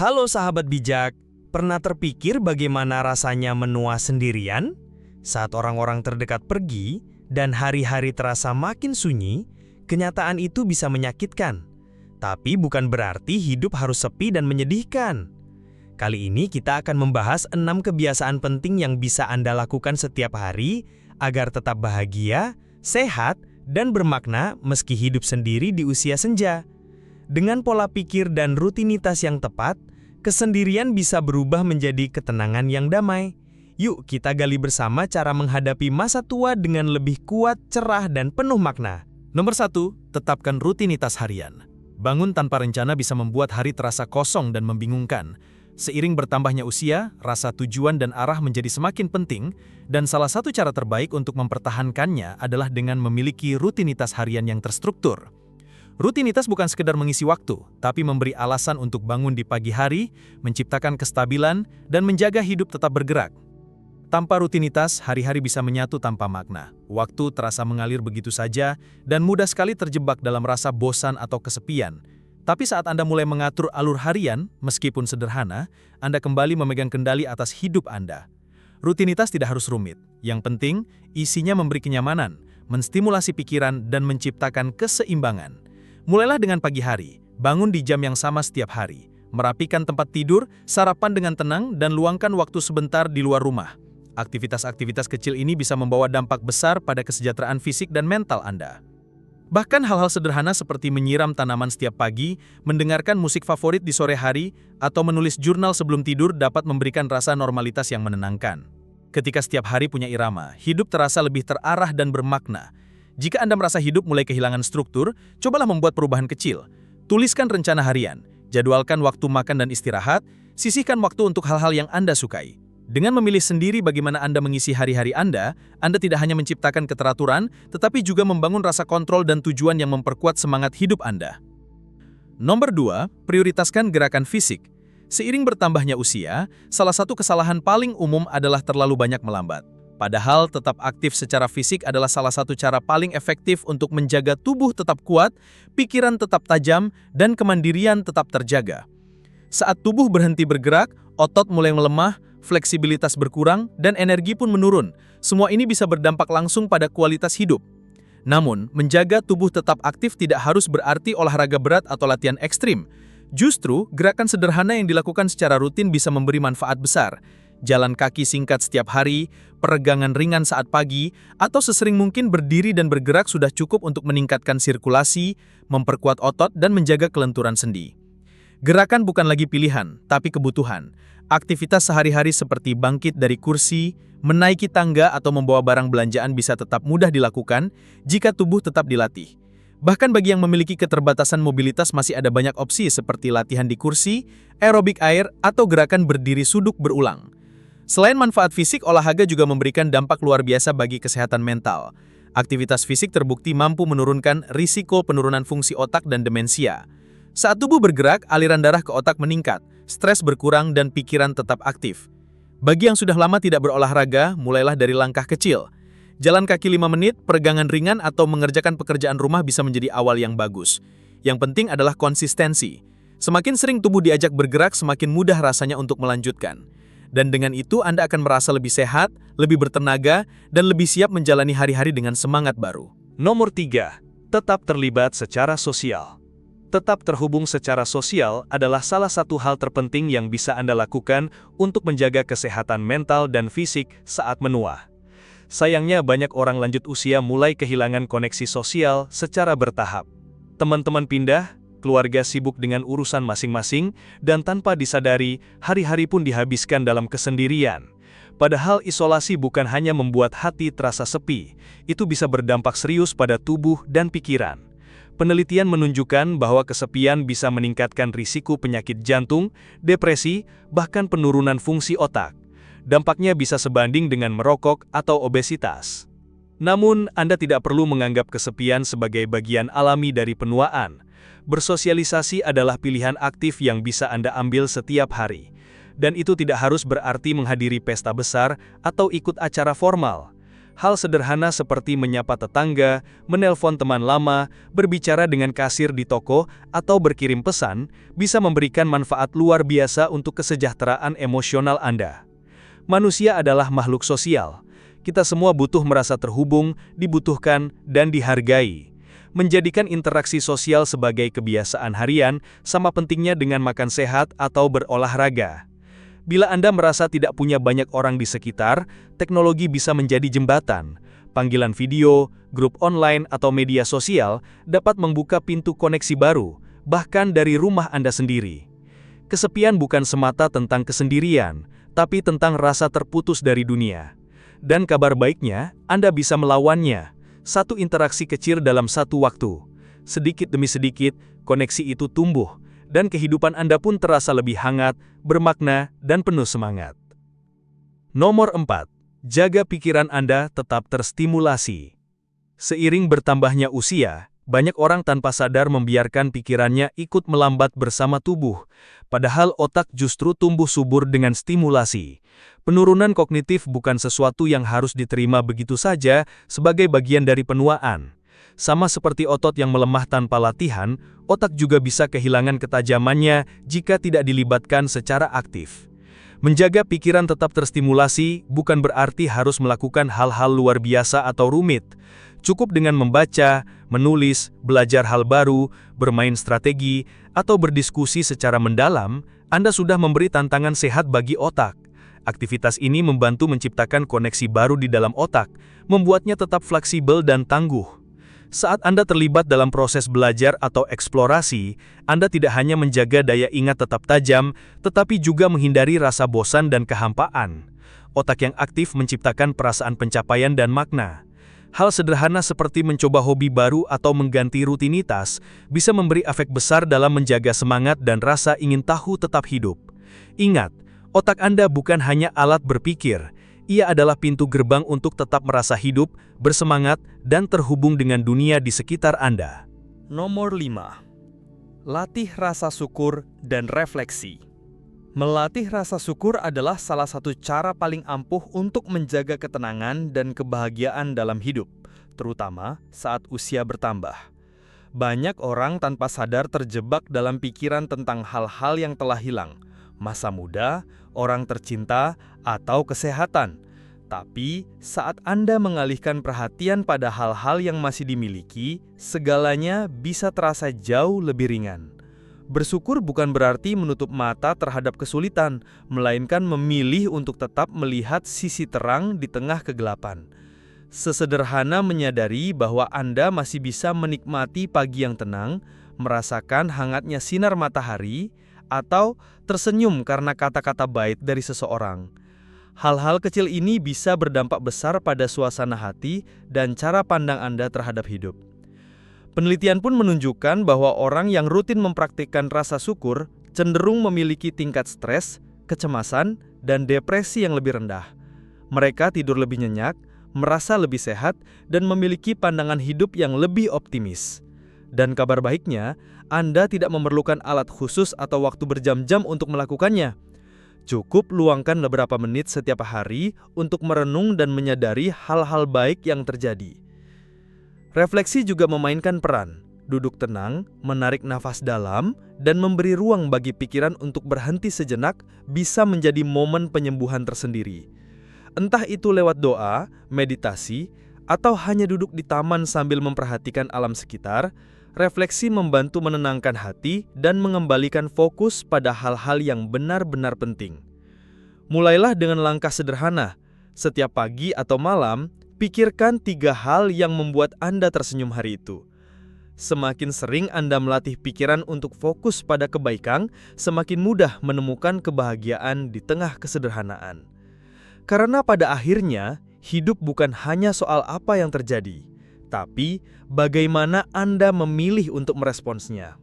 Halo sahabat bijak, pernah terpikir bagaimana rasanya menua sendirian? Saat orang-orang terdekat pergi dan hari-hari terasa makin sunyi, kenyataan itu bisa menyakitkan. Tapi bukan berarti hidup harus sepi dan menyedihkan. Kali ini kita akan membahas 6 kebiasaan penting yang bisa Anda lakukan setiap hari agar tetap bahagia, sehat, dan bermakna meski hidup sendiri di usia senja. Dengan pola pikir dan rutinitas yang tepat, kesendirian bisa berubah menjadi ketenangan yang damai. Yuk kita gali bersama cara menghadapi masa tua dengan lebih kuat, cerah, dan penuh makna. Nomor 1, tetapkan rutinitas harian. Bangun tanpa rencana bisa membuat hari terasa kosong dan membingungkan. Seiring bertambahnya usia, rasa tujuan dan arah menjadi semakin penting, dan salah satu cara terbaik untuk mempertahankannya adalah dengan memiliki rutinitas harian yang terstruktur. Rutinitas bukan sekedar mengisi waktu, tapi memberi alasan untuk bangun di pagi hari, menciptakan kestabilan, dan menjaga hidup tetap bergerak. Tanpa rutinitas, hari-hari bisa menyatu tanpa makna. Waktu terasa mengalir begitu saja, dan mudah sekali terjebak dalam rasa bosan atau kesepian. Tapi saat Anda mulai mengatur alur harian, meskipun sederhana, Anda kembali memegang kendali atas hidup Anda. Rutinitas tidak harus rumit. Yang penting, isinya memberi kenyamanan, menstimulasi pikiran, dan menciptakan keseimbangan. Mulailah dengan pagi hari, bangun di jam yang sama setiap hari, merapikan tempat tidur, sarapan dengan tenang, dan luangkan waktu sebentar di luar rumah. Aktivitas-aktivitas kecil ini bisa membawa dampak besar pada kesejahteraan fisik dan mental Anda. Bahkan hal-hal sederhana seperti menyiram tanaman setiap pagi, mendengarkan musik favorit di sore hari, atau menulis jurnal sebelum tidur dapat memberikan rasa normalitas yang menenangkan. Ketika setiap hari punya irama, hidup terasa lebih terarah dan bermakna. Jika Anda merasa hidup mulai kehilangan struktur, cobalah membuat perubahan kecil. Tuliskan rencana harian, jadwalkan waktu makan dan istirahat, sisihkan waktu untuk hal-hal yang Anda sukai. Dengan memilih sendiri bagaimana Anda mengisi hari-hari Anda tidak hanya menciptakan keteraturan, tetapi juga membangun rasa kontrol dan tujuan yang memperkuat semangat hidup Anda. Nomor 2, prioritaskan gerakan fisik. Seiring bertambahnya usia, salah satu kesalahan paling umum adalah terlalu banyak melambat. Padahal tetap aktif secara fisik adalah salah satu cara paling efektif untuk menjaga tubuh tetap kuat, pikiran tetap tajam, dan kemandirian tetap terjaga. Saat tubuh berhenti bergerak, otot mulai melemah, fleksibilitas berkurang, dan energi pun menurun. Semua ini bisa berdampak langsung pada kualitas hidup. Namun, menjaga tubuh tetap aktif tidak harus berarti olahraga berat atau latihan ekstrim. Justru, gerakan sederhana yang dilakukan secara rutin bisa memberi manfaat besar. Jalan kaki singkat setiap hari, peregangan ringan saat pagi, atau sesering mungkin berdiri dan bergerak sudah cukup untuk meningkatkan sirkulasi, memperkuat otot, dan menjaga kelenturan sendi. Gerakan bukan lagi pilihan, tapi kebutuhan. Aktivitas sehari-hari seperti bangkit dari kursi, menaiki tangga, atau membawa barang belanjaan bisa tetap mudah dilakukan jika tubuh tetap dilatih. Bahkan bagi yang memiliki keterbatasan mobilitas masih ada banyak opsi seperti latihan di kursi, aerobik air, atau gerakan berdiri suduk berulang. Selain manfaat fisik, olahraga juga memberikan dampak luar biasa bagi kesehatan mental. Aktivitas fisik terbukti mampu menurunkan risiko penurunan fungsi otak dan demensia. Saat tubuh bergerak, aliran darah ke otak meningkat, stres berkurang, dan pikiran tetap aktif. Bagi yang sudah lama tidak berolahraga, mulailah dari langkah kecil. Jalan kaki 5 menit, peregangan ringan, atau mengerjakan pekerjaan rumah bisa menjadi awal yang bagus. Yang penting adalah konsistensi. Semakin sering tubuh diajak bergerak, semakin mudah rasanya untuk melanjutkan. Dan dengan itu Anda akan merasa lebih sehat, lebih bertenaga, dan lebih siap menjalani hari-hari dengan semangat baru. Nomor 3, tetap terlibat secara sosial. Tetap terhubung secara sosial adalah salah satu hal terpenting yang bisa Anda lakukan untuk menjaga kesehatan mental dan fisik saat menua. Sayangnya banyak orang lanjut usia mulai kehilangan koneksi sosial secara bertahap. Teman-teman pindah, keluarga sibuk dengan urusan masing-masing, dan tanpa disadari, hari-hari pun dihabiskan dalam kesendirian. Padahal isolasi bukan hanya membuat hati terasa sepi, itu bisa berdampak serius pada tubuh dan pikiran. Penelitian menunjukkan bahwa kesepian bisa meningkatkan risiko penyakit jantung, depresi, bahkan penurunan fungsi otak. Dampaknya bisa sebanding dengan merokok atau obesitas. Namun, Anda tidak perlu menganggap kesepian sebagai bagian alami dari penuaan. Bersosialisasi adalah pilihan aktif yang bisa Anda ambil setiap hari. Dan itu tidak harus berarti menghadiri pesta besar atau ikut acara formal. Hal sederhana seperti menyapa tetangga, menelpon teman lama, berbicara dengan kasir di toko, atau berkirim pesan, bisa memberikan manfaat luar biasa untuk kesejahteraan emosional Anda. Manusia adalah makhluk sosial. Kita semua butuh merasa terhubung, dibutuhkan, dan dihargai. Menjadikan interaksi sosial sebagai kebiasaan harian sama pentingnya dengan makan sehat atau berolahraga. Bila Anda merasa tidak punya banyak orang di sekitar, teknologi bisa menjadi jembatan. Panggilan video, grup online, atau media sosial dapat membuka pintu koneksi baru, bahkan dari rumah Anda sendiri. Kesepian bukan semata tentang kesendirian, tapi tentang rasa terputus dari dunia. Dan kabar baiknya, Anda bisa melawannya. Satu interaksi kecil dalam satu waktu. Sedikit demi sedikit, koneksi itu tumbuh. Dan kehidupan Anda pun terasa lebih hangat, bermakna, dan penuh semangat. Nomor 4. Jaga pikiran Anda tetap terstimulasi. Seiring bertambahnya usia, banyak orang tanpa sadar membiarkan pikirannya ikut melambat bersama tubuh, padahal otak justru tumbuh subur dengan stimulasi. Penurunan kognitif bukan sesuatu yang harus diterima begitu saja sebagai bagian dari penuaan. Sama seperti otot yang melemah tanpa latihan, otak juga bisa kehilangan ketajamannya jika tidak dilibatkan secara aktif. Menjaga pikiran tetap terstimulasi bukan berarti harus melakukan hal-hal luar biasa atau rumit. Cukup dengan membaca, menulis, belajar hal baru, bermain strategi, atau berdiskusi secara mendalam, Anda sudah memberi tantangan sehat bagi otak. Aktivitas ini membantu menciptakan koneksi baru di dalam otak, membuatnya tetap fleksibel dan tangguh. Saat Anda terlibat dalam proses belajar atau eksplorasi, Anda tidak hanya menjaga daya ingat tetap tajam, tetapi juga menghindari rasa bosan dan kehampaan. Otak yang aktif menciptakan perasaan pencapaian dan makna. Hal sederhana seperti mencoba hobi baru atau mengganti rutinitas bisa memberi efek besar dalam menjaga semangat dan rasa ingin tahu tetap hidup. Ingat, otak Anda bukan hanya alat berpikir. Ia adalah pintu gerbang untuk tetap merasa hidup, bersemangat, dan terhubung dengan dunia di sekitar Anda. Nomor 5. Latih rasa syukur dan refleksi. Melatih rasa syukur adalah salah satu cara paling ampuh untuk menjaga ketenangan dan kebahagiaan dalam hidup, terutama saat usia bertambah. Banyak orang tanpa sadar terjebak dalam pikiran tentang hal-hal yang telah hilang, masa muda, orang tercinta, atau kesehatan. Tapi, saat Anda mengalihkan perhatian pada hal-hal yang masih dimiliki, segalanya bisa terasa jauh lebih ringan. Bersyukur bukan berarti menutup mata terhadap kesulitan, melainkan memilih untuk tetap melihat sisi terang di tengah kegelapan. Sesederhana menyadari bahwa Anda masih bisa menikmati pagi yang tenang, merasakan hangatnya sinar matahari, atau tersenyum karena kata-kata baik dari seseorang. Hal-hal kecil ini bisa berdampak besar pada suasana hati dan cara pandang Anda terhadap hidup. Penelitian pun menunjukkan bahwa orang yang rutin mempraktikkan rasa syukur cenderung memiliki tingkat stres, kecemasan, dan depresi yang lebih rendah. Mereka tidur lebih nyenyak, merasa lebih sehat, dan memiliki pandangan hidup yang lebih optimis. Dan kabar baiknya, Anda tidak memerlukan alat khusus atau waktu berjam-jam untuk melakukannya. Cukup luangkan beberapa menit setiap hari untuk merenung dan menyadari hal-hal baik yang terjadi. Refleksi juga memainkan peran. Duduk tenang, menarik nafas dalam, dan memberi ruang bagi pikiran untuk berhenti sejenak bisa menjadi momen penyembuhan tersendiri. Entah itu lewat doa, meditasi, atau hanya duduk di taman sambil memperhatikan alam sekitar, refleksi membantu menenangkan hati dan mengembalikan fokus pada hal-hal yang benar-benar penting. Mulailah dengan langkah sederhana. Setiap pagi atau malam, pikirkan 3 hal yang membuat Anda tersenyum hari itu. Semakin sering Anda melatih pikiran untuk fokus pada kebaikan, semakin mudah menemukan kebahagiaan di tengah kesederhanaan. Karena pada akhirnya, hidup bukan hanya soal apa yang terjadi, tapi bagaimana Anda memilih untuk meresponsnya.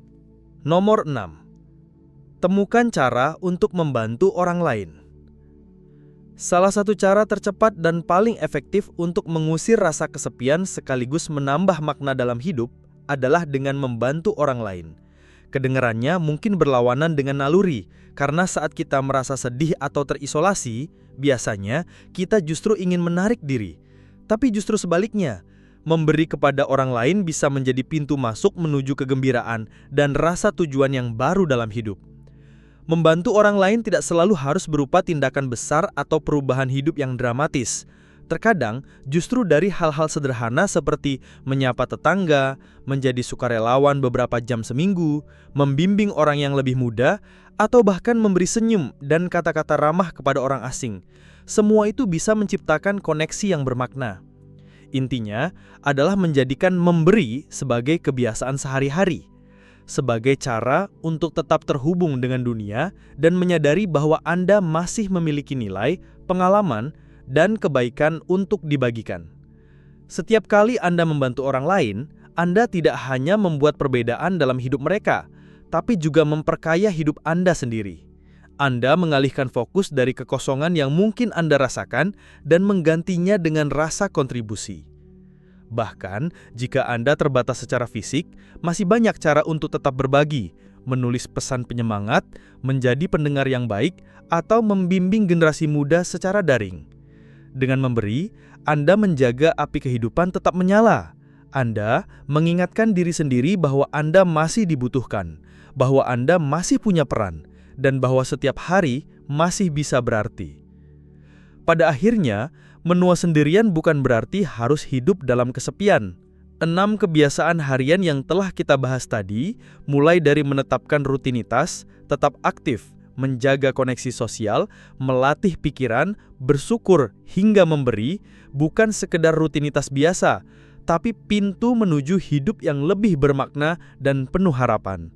Nomor 6. Temukan cara untuk membantu orang lain. Salah satu cara tercepat dan paling efektif untuk mengusir rasa kesepian sekaligus menambah makna dalam hidup adalah dengan membantu orang lain. Kedengarannya mungkin berlawanan dengan naluri, karena saat kita merasa sedih atau terisolasi, biasanya kita justru ingin menarik diri. Tapi justru sebaliknya, memberi kepada orang lain bisa menjadi pintu masuk menuju kegembiraan dan rasa tujuan yang baru dalam hidup. Membantu orang lain tidak selalu harus berupa tindakan besar atau perubahan hidup yang dramatis. Terkadang, justru dari hal-hal sederhana seperti menyapa tetangga, menjadi sukarelawan beberapa jam seminggu, membimbing orang yang lebih muda, atau bahkan memberi senyum dan kata-kata ramah kepada orang asing. Semua itu bisa menciptakan koneksi yang bermakna. Intinya adalah menjadikan memberi sebagai kebiasaan sehari-hari, sebagai cara untuk tetap terhubung dengan dunia dan menyadari bahwa Anda masih memiliki nilai, pengalaman, dan kebaikan untuk dibagikan. Setiap kali Anda membantu orang lain, Anda tidak hanya membuat perbedaan dalam hidup mereka, tapi juga memperkaya hidup Anda sendiri. Anda mengalihkan fokus dari kekosongan yang mungkin Anda rasakan dan menggantinya dengan rasa kontribusi. Bahkan, jika Anda terbatas secara fisik, masih banyak cara untuk tetap berbagi, menulis pesan penyemangat, menjadi pendengar yang baik, atau membimbing generasi muda secara daring. Dengan memberi, Anda menjaga api kehidupan tetap menyala. Anda mengingatkan diri sendiri bahwa Anda masih dibutuhkan, bahwa Anda masih punya peran, dan bahwa setiap hari masih bisa berarti. Pada akhirnya, menua sendirian bukan berarti harus hidup dalam kesepian. 6 kebiasaan harian yang telah kita bahas tadi, mulai dari menetapkan rutinitas, tetap aktif, menjaga koneksi sosial, melatih pikiran, bersyukur, hingga memberi, bukan sekedar rutinitas biasa, tapi pintu menuju hidup yang lebih bermakna dan penuh harapan.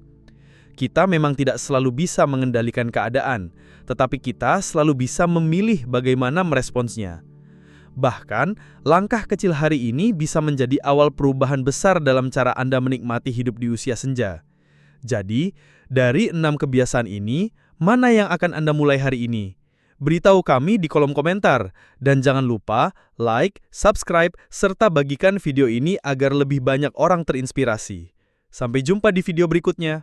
Kita memang tidak selalu bisa mengendalikan keadaan, tetapi kita selalu bisa memilih bagaimana meresponsnya. Bahkan, langkah kecil hari ini bisa menjadi awal perubahan besar dalam cara Anda menikmati hidup di usia senja. Jadi, dari 6 kebiasaan ini, mana yang akan Anda mulai hari ini? Beritahu kami di kolom komentar. Dan jangan lupa like, subscribe, serta bagikan video ini agar lebih banyak orang terinspirasi. Sampai jumpa di video berikutnya.